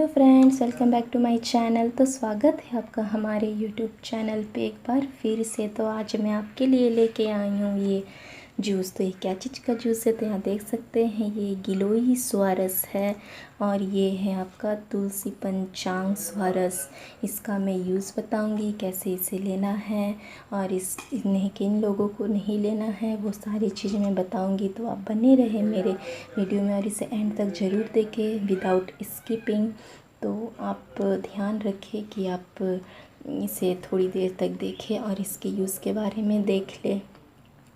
Hello friends, welcome back to my channel. तो स्वागत है आपका हमारे यूट्यूब चैनल पे एक बार फिर से। तो आज मैं आपके लिए लेके आई हूँ ये जूस। तो ये क्या चीज़ का जूस है, तो यहाँ देख सकते हैं ये गिलोय स्वारस है और ये है आपका तुलसी पंचांग स्वारस। इसका मैं यूज़ बताऊंगी कैसे इसे लेना है और इन्हें किन लोगों को नहीं लेना है, वो सारी चीज़ें मैं बताऊंगी। तो आप बने रहे मेरे वीडियो में और इसे एंड तक ज़रूर देखें विदाउट स्किपिंग। तो आप ध्यान रखें कि आप इसे थोड़ी देर तक देखें और इसके यूज़ के बारे में देख लें।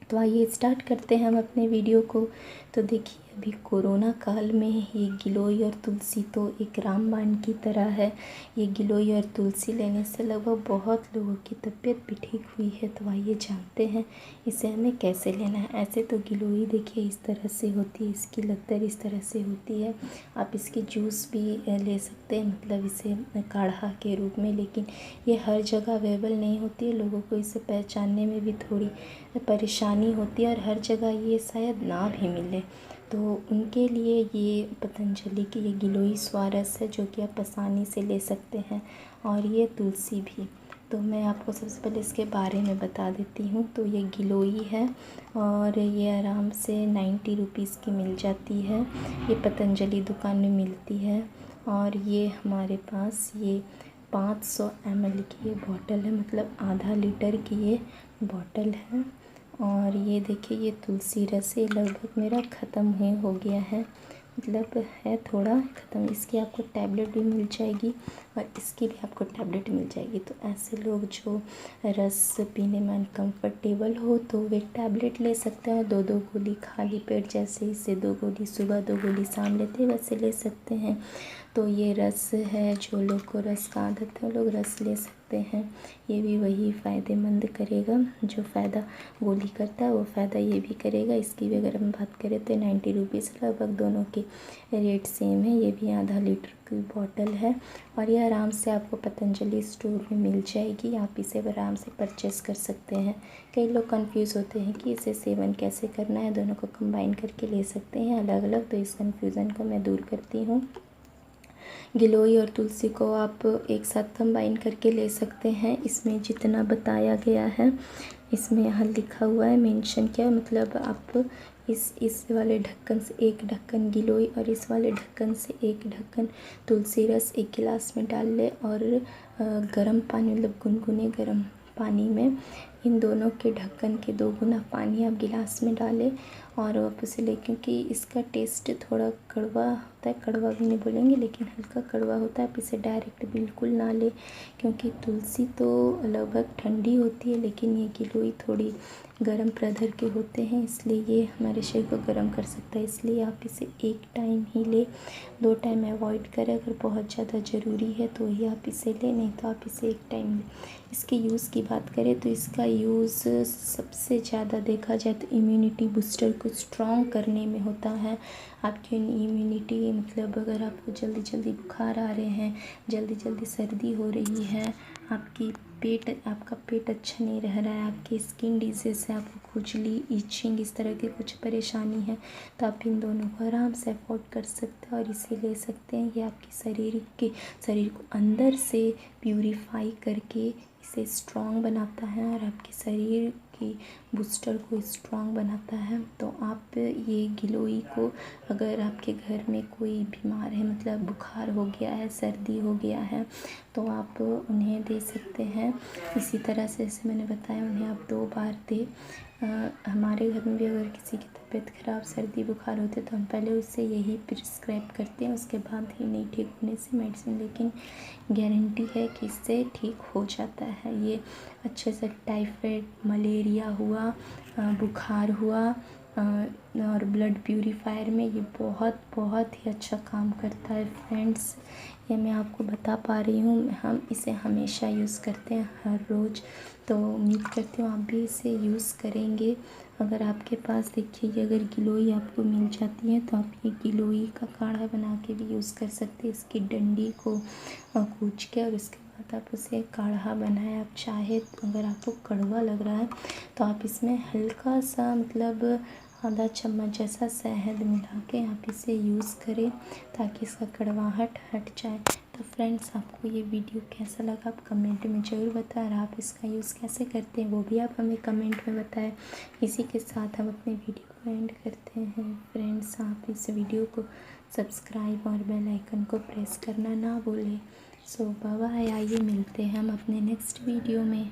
तो आइए स्टार्ट करते हैं हम अपने वीडियो को। तो देखिए, अभी कोरोना काल में ये गिलोय और तुलसी तो एक रामबाण की तरह है। ये गिलोय और तुलसी लेने से लगभग बहुत लोगों की तबीयत भी ठीक हुई है। तो आइए जानते हैं इसे हमें कैसे लेना है। ऐसे तो गिलोय देखिए इस तरह से होती है, इसकी लद्दर इस तरह से होती है। आप इसकी जूस भी ले सकते हैं, मतलब इसे काढ़ा के रूप में, लेकिन ये हर जगह अवेलेबल नहीं होती है। लोगों को इसे पहचानने में भी थोड़ी परेशानी होती है और हर जगह ये शायद ना भी मिले। तो उनके लिए ये पतंजलि की ये गिलोय स्वारस है, जो कि आप आसानी से ले सकते हैं। और ये तुलसी भी। तो मैं आपको सबसे पहले इसके बारे में बता देती हूँ। तो ये गिलोय है और ये आराम से 90 रुपीज़ की मिल जाती है। ये पतंजलि दुकान में मिलती है। और ये हमारे पास ये 500 ml की ये बॉटल है, मतलब आधा लीटर की ये बॉटल है। और ये देखिए ये तुलसी रस ये लगभग मेरा ख़त्म हो गया है, मतलब है थोड़ा ख़त्म। इसकी आपको टैबलेट भी मिल जाएगी और इसकी भी आपको टैबलेट मिल जाएगी। तो ऐसे लोग जो रस पीने में अनकम्फर्टेबल हो तो वे टैबलेट ले सकते हैं और 2-2 गोली खाली पेट, जैसे इसे 2 गोली सुबह 2 गोली शाम लेते हैं वैसे ले सकते हैं। तो ये रस है, जो लोग को रस का आदत है वो लोग रस ले सकते हैं। ये भी वही फ़ायदेमंद करेगा, जो फ़ायदा गोली करता है वो फ़ायदा ये भी करेगा। इसकी भी अगर हम बात करें तो 90 रुपीज़, लगभग दोनों के रेट सेम है। ये भी आधा लीटर की बॉटल है और ये आराम से आपको पतंजलि स्टोर में मिल जाएगी। आप इसे आराम से परचेस कर सकते हैं। कई लोग कंफ्यूज होते हैं कि इसे सेवन कैसे करना है, दोनों को कंबाइन करके ले सकते हैं अलग अलग। तो इस कन्फ्यूज़न को मैं दूर करती हूँ। गिलोय और तुलसी को आप एक साथ कंबाइन करके ले सकते हैं। इसमें जितना बताया गया है, इसमें यहाँ लिखा हुआ है, मेंशन किया है, मतलब आप इस वाले ढक्कन से एक ढक्कन गिलोय और इस वाले ढक्कन से एक ढक्कन तुलसी रस एक गिलास में डाल लें और गर्म पानी, मतलब गुनगुने गर्म पानी में इन दोनों के ढक्कन के 2 गुना पानी आप गिलास में डालें और आप उसे लें। क्योंकि इसका टेस्ट थोड़ा कड़वा होता है, कड़वा भी नहीं बोलेंगे लेकिन हल्का कड़वा होता है। आप इसे डायरेक्ट बिल्कुल ना लें, क्योंकि तुलसी तो लगभग ठंडी होती है लेकिन ये गिलोय थोड़ी गर्म प्रधर के होते हैं, इसलिए ये हमारे शरीर को गर्म कर सकता है। इसलिए आप इसे एक टाइम ही लें, 2 टाइम अवॉइड करें। अगर बहुत ज़्यादा ज़रूरी है तो ही आप इसे लें, नहीं तो आप इसे एक टाइम लें। इसके यूज़ की बात करें तो इसका यूज़ सबसे ज़्यादा देखा जाए तो इम्यूनिटी बूस्टर को स्ट्रॉन्ग करने में होता है। आपकी इम्यूनिटी, मतलब अगर आपको जल्दी जल्दी बुखार आ रहे हैं, जल्दी जल्दी सर्दी हो रही है, आपका पेट अच्छा नहीं रह रहा है, आपकी स्किन डिजीज़ है, आपको खुजली, इचिंग, इस तरह की कुछ परेशानी है, तो आप इन दोनों को आराम से अफोर्ड कर सकते हैं और इसे ले सकते हैं। ये आपकी शरीर को अंदर से प्यूरीफाई करके इसे स्ट्रॉन्ग बनाता है और आपके शरीर की बूस्टर को स्ट्रॉन्ग बनाता है। तो आप ये गिलोय को, अगर आपके घर में कोई बीमार है, मतलब बुखार हो गया है, सर्दी हो गया है, तो आप उन्हें दे सकते हैं। इसी तरह से जैसे मैंने बताया, उन्हें आप 2 बार दें। हमारे घर में भी अगर किसी की तबीयत ख़राब, सर्दी बुखार होते तो हम पहले उससे यही प्रिस्क्राइब करते हैं, उसके बाद ही नहीं ठीक होने से मेडिसिन, लेकिन गारंटी है कि इससे ठीक हो जाता है। ये अच्छे से टाइफाइड, मलेरिया हुआ, बुखार हुआ और ब्लड प्यूरीफायर में ये बहुत बहुत ही अच्छा काम करता है फ्रेंड्स। ये मैं आपको बता पा रही हूँ, हम इसे हमेशा यूज़ करते हैं हर रोज़। तो उम्मीद करती हूँ आप भी इसे यूज़ करेंगे। अगर आपके पास देखिए ये अगर गिलोय आपको मिल जाती है तो आप ये गिलोय का काढ़ा बना के भी यूज़ कर सकते हैं। इसकी डंडी को कूच के और उसके बाद आप उसे काढ़ा बनाएं। आप चाहे अगर आपको कड़वा लग रहा है तो आप इसमें हल्का सा, मतलब आधा चम्मच जैसा शहद मिला के आप इसे यूज़ करें ताकि इसका कड़वाहट हट जाए। तो फ्रेंड्स, आपको ये वीडियो कैसा लगा आप कमेंट में ज़रूर बताएं, और आप इसका यूज़ कैसे करते हैं वो भी आप हमें कमेंट में बताएं। इसी के साथ हम अपने वीडियो को एंड करते हैं। फ्रेंड्स, आप इस वीडियो को सब्सक्राइब और बेल आइकन को प्रेस करना ना भूलें। सो बाय बाय, आइए मिलते हैं हम अपने नेक्स्ट वीडियो में।